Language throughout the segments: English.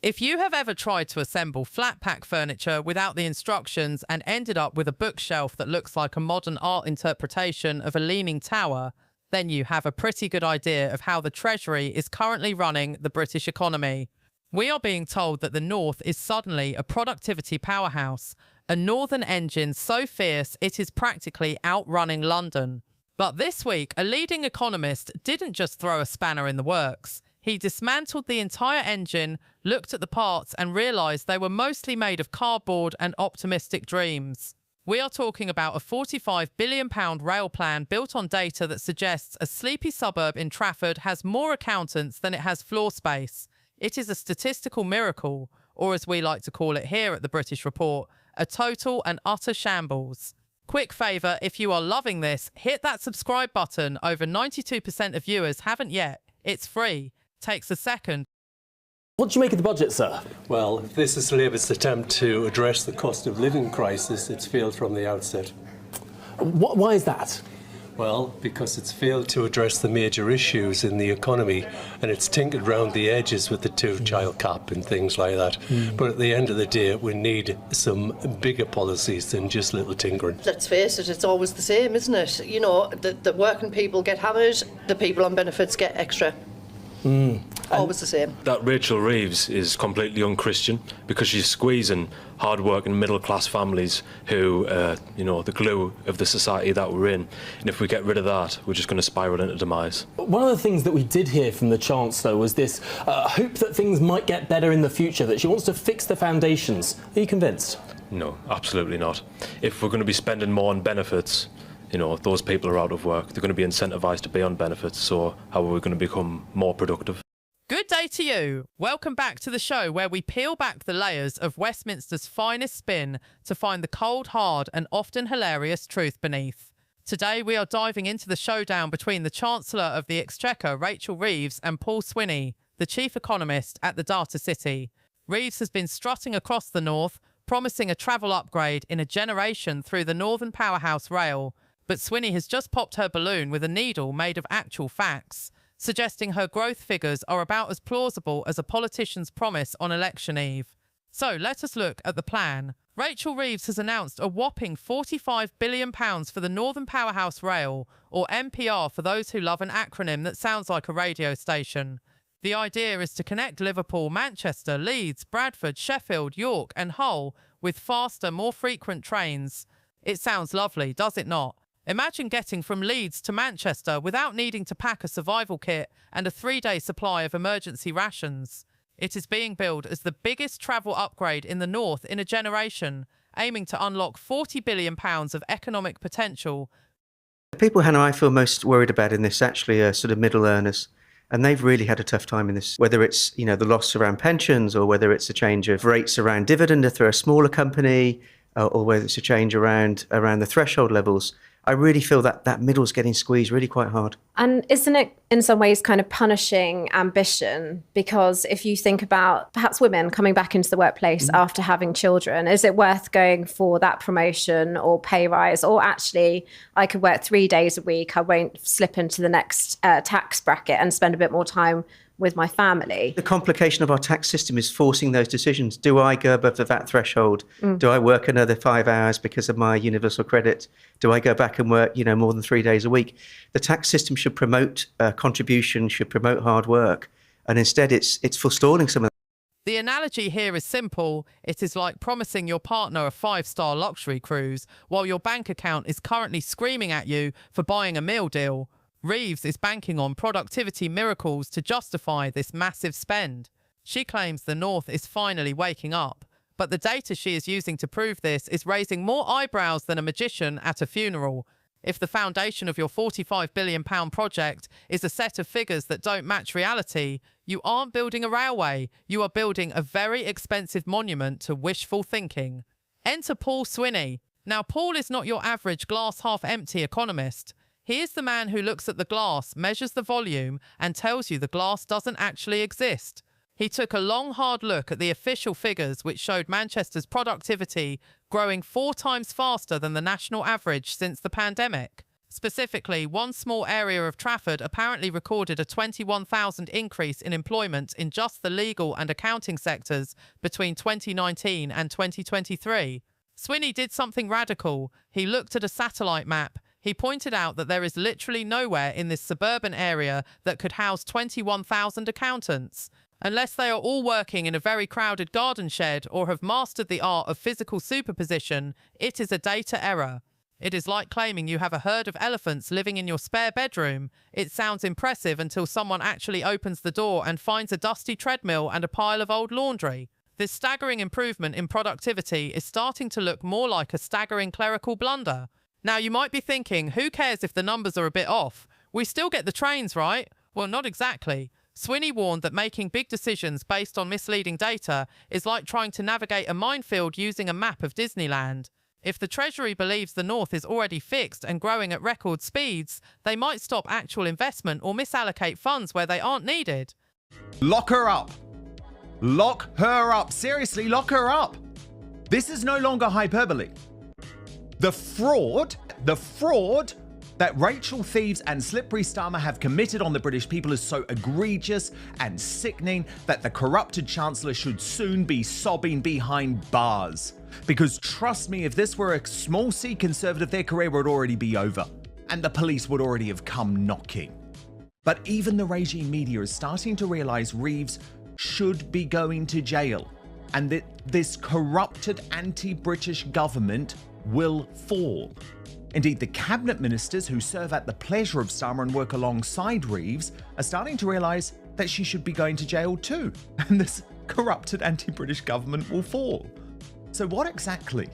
If you have ever tried to assemble flat pack furniture without the instructions and ended up with a bookshelf that looks like a modern art interpretation of a leaning tower, then you have a pretty good idea of how the Treasury is currently running the British economy. We are being told that the North is suddenly a productivity powerhouse, a northern engine so fierce it is practically outrunning London. But this week, a leading economist didn't just throw a spanner in the works. He dismantled the entire engine, looked at the parts and realised they were mostly made of cardboard and optimistic dreams. We are talking about a £45 billion rail plan built on data that suggests a sleepy suburb in Trafford has more accountants than it has floor space. It is a statistical miracle, or as we like to call it here at the British Report, a total and utter shambles. Quick favour, if you are loving this, hit that subscribe button. Over 92% of viewers haven't yet. It's free. Takes a second. What do you make of the budget, sir? Well, if this is Labour's attempt to address the cost of living crisis, it's failed from the outset. Why is that? Well, because it's failed to address the major issues in the economy, and it's tinkered round the edges with the two-child cap and things like that. But at the end of the day, we need some bigger policies than just little tinkering. Let's face it, it's always the same, isn't it? You know, the working people get hammered, the people on benefits get extra. Always the same. That Rachel Reeves is completely unchristian because she's squeezing hard-working middle-class families who, the glue of the society that we're in. And if we get rid of that, we're just going to spiral into demise. One of the things that we did hear from the Chancellor was this hope that things might get better in the future, that she wants to fix the foundations. Are you convinced? No, absolutely not. If we're going to be spending more on benefits, those people are out of work. They're going to be incentivised to be on benefits, so how are we going to become more productive? Good day to you. Welcome back to the show where we peel back the layers of Westminster's finest spin to find the cold, hard and often hilarious truth beneath. Today we are diving into the showdown between the Chancellor of the Exchequer, Rachel Reeves, and Paul Sweeney, the chief economist at the Data City. Reeves has been strutting across the north, promising a travel upgrade in a generation through the Northern Powerhouse Rail. But Sweeney has just popped her balloon with a needle made of actual facts, suggesting her growth figures are about as plausible as a politician's promise on election eve. So let us look at the plan. Rachel Reeves has announced a whopping £45 billion for the Northern Powerhouse Rail, or NPR for those who love an acronym that sounds like a radio station. The idea is to connect Liverpool, Manchester, Leeds, Bradford, Sheffield, York and Hull with faster, more frequent trains. It sounds lovely, does it not? Imagine getting from Leeds to Manchester without needing to pack a survival kit and a 3-day supply of emergency rations. It is being billed as the biggest travel upgrade in the North in a generation, aiming to unlock £40 billion of economic potential. The people, Hannah, I feel most worried about in this actually are sort of middle earners. And they've really had a tough time in this, whether it's, the loss around pensions or whether it's a change of rates around dividend if they're a smaller company or whether it's a change around the threshold levels. I really feel that middle's getting squeezed really quite hard. And isn't it in some ways kind of punishing ambition? Because if you think about perhaps women coming back into the workplace after having children, is it worth going for that promotion or pay rise? Or actually, I could work 3 days a week, I won't slip into the next tax bracket and spend a bit more time with my family. The complication of our tax system is forcing those decisions. Do I go above the VAT threshold? Do I work another 5 hours because of my universal credit? Do I go back and work, more than 3 days a week? The tax system should promote contribution, should promote hard work, and instead it's forestalling some of that. The analogy here is simple. It is like promising your partner a 5-star luxury cruise while your bank account is currently screaming at you for buying a meal deal. Reeves is banking on productivity miracles to justify this massive spend. She claims the North is finally waking up, but the data she is using to prove this is raising more eyebrows than a magician at a funeral. If the foundation of your £45 billion project is a set of figures that don't match reality, you aren't building a railway, you are building a very expensive monument to wishful thinking. Enter Paul Sweeney. Now, Paul is not your average glass-half-empty economist. He is the man who looks at the glass, measures the volume, and tells you the glass doesn't actually exist. He took a long, hard look at the official figures which showed Manchester's productivity growing 4 times faster than the national average since the pandemic. Specifically, one small area of Trafford apparently recorded a 21,000 increase in employment in just the legal and accounting sectors between 2019 and 2023. Sweeney did something radical. He looked at a satellite map. He pointed out that there is literally nowhere in this suburban area that could house 21,000 accountants. Unless they are all working in a very crowded garden shed or have mastered the art of physical superposition, it is a data error. It is like claiming you have a herd of elephants living in your spare bedroom. It sounds impressive until someone actually opens the door and finds a dusty treadmill and a pile of old laundry. This staggering improvement in productivity is starting to look more like a staggering clerical blunder. Now, you might be thinking, who cares if the numbers are a bit off? We still get the trains, right? Well, not exactly. Sweeney warned that making big decisions based on misleading data is like trying to navigate a minefield using a map of Disneyland. If the Treasury believes the North is already fixed and growing at record speeds, they might stop actual investment or misallocate funds where they aren't needed. Lock her up. Lock her up. Seriously, lock her up. This is no longer hyperbole. The fraud that Rachel Reeves and Slippery Starmer have committed on the British people is so egregious and sickening that the corrupted Chancellor should soon be sobbing behind bars. Because trust me, if this were a small C Conservative, their career would already be over and the police would already have come knocking. But even the regime media is starting to realise Reeves should be going to jail and that this corrupted anti-British government will fall. Indeed, the cabinet ministers who serve at the pleasure of Starmer and work alongside Reeves are starting to realise that she should be going to jail too, and this corrupted anti-British government will fall. So what exactly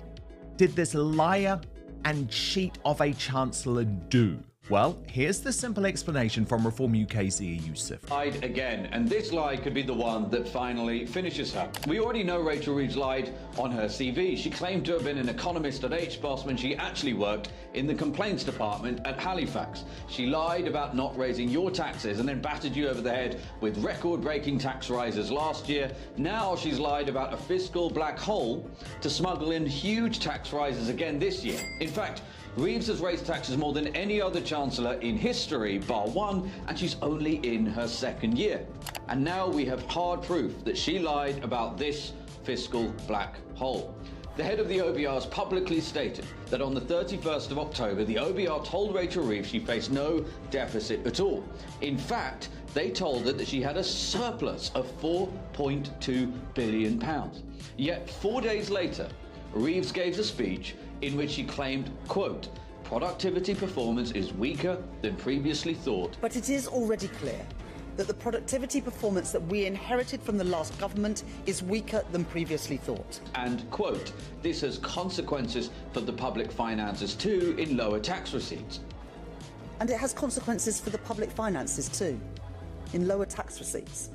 did this liar and cheat of a chancellor do? Well, here's the simple explanation from Reform UK's Zia Youssef. Lied again, and this lie could be the one that finally finishes her. We already know Rachel Reeves lied on her CV. She claimed to have been an economist at HBOS when she actually worked in the complaints department at Halifax. She lied about not raising your taxes and then battered you over the head with record-breaking tax rises last year. Now she's lied about a fiscal black hole to smuggle in huge tax rises again this year. In fact, Reeves has raised taxes more than any other chancellor in history, bar one, and she's only in her second year. And now we have hard proof that she lied about this fiscal black hole. The head of the OBR has publicly stated that on the 31st of October, the OBR told Rachel Reeves she faced no deficit at all. In fact, they told her that she had a surplus of £4.2 billion. Yet 4 days later, Reeves gave a speech in which she claimed, quote, productivity performance is weaker than previously thought. But it is already clear that the productivity performance that we inherited from the last government is weaker than previously thought. And, quote, this has consequences for the public finances too in lower tax receipts. And it has consequences for the public finances too, in lower tax receipts.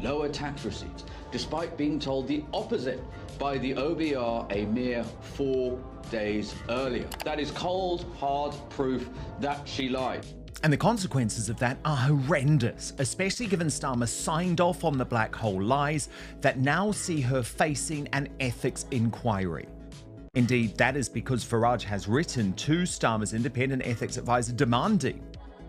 Lower tax receipts, despite being told the opposite by the OBR a mere 4 days earlier. That is cold, hard proof that she lied. And the consequences of that are horrendous, especially given Starmer signed off on the black hole lies that now see her facing an ethics inquiry. Indeed, that is because Farage has written to Starmer's independent ethics advisor demanding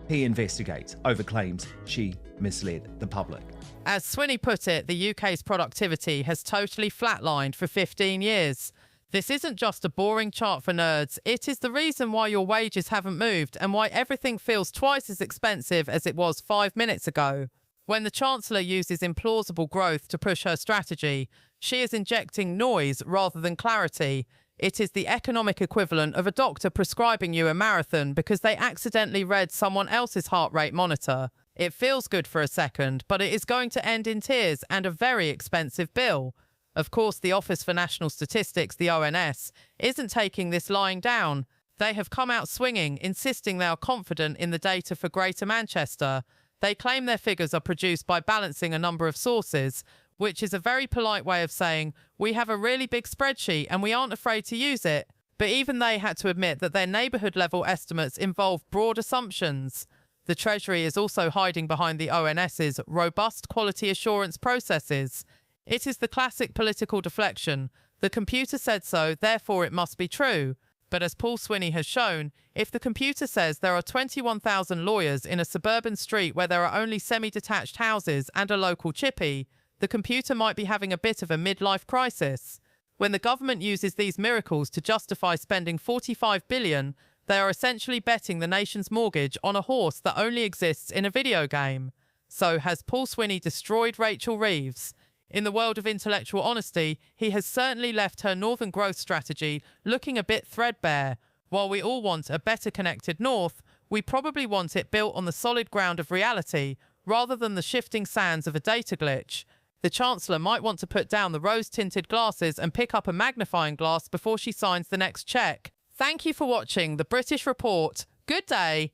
he investigates over claims she misled the public. As Sweeney put it, the UK's productivity has totally flatlined for 15 years. This isn't just a boring chart for nerds. It is the reason why your wages haven't moved and why everything feels twice as expensive as it was 5 minutes ago. When the Chancellor uses implausible growth to push her strategy, she is injecting noise rather than clarity. It is the economic equivalent of a doctor prescribing you a marathon because they accidentally read someone else's heart rate monitor. It feels good for a second, but it is going to end in tears and a very expensive bill. Of course, the Office for National Statistics, the ONS, isn't taking this lying down. They have come out swinging, insisting they are confident in the data for Greater Manchester. They claim their figures are produced by balancing a number of sources, which is a very polite way of saying, we have a really big spreadsheet and we aren't afraid to use it. But even they had to admit that their neighbourhood level estimates involve broad assumptions. The Treasury is also hiding behind the ONS's robust quality assurance processes. It is the classic political deflection. The computer said so, therefore it must be true. But as Paul Sweeney has shown, if the computer says there are 21,000 lawyers in a suburban street where there are only semi-detached houses and a local chippy, the computer might be having a bit of a midlife crisis. When the government uses these miracles to justify spending $45 billion, they are essentially betting the nation's mortgage on a horse that only exists in a video game. So has Paul Sweeney destroyed Rachel Reeves? In the world of intellectual honesty, he has certainly left her Northern growth strategy looking a bit threadbare. While we all want a better connected North, we probably want it built on the solid ground of reality rather than the shifting sands of a data glitch. The Chancellor might want to put down the rose-tinted glasses and pick up a magnifying glass before she signs the next cheque. Thank you for watching the British Report. Good day.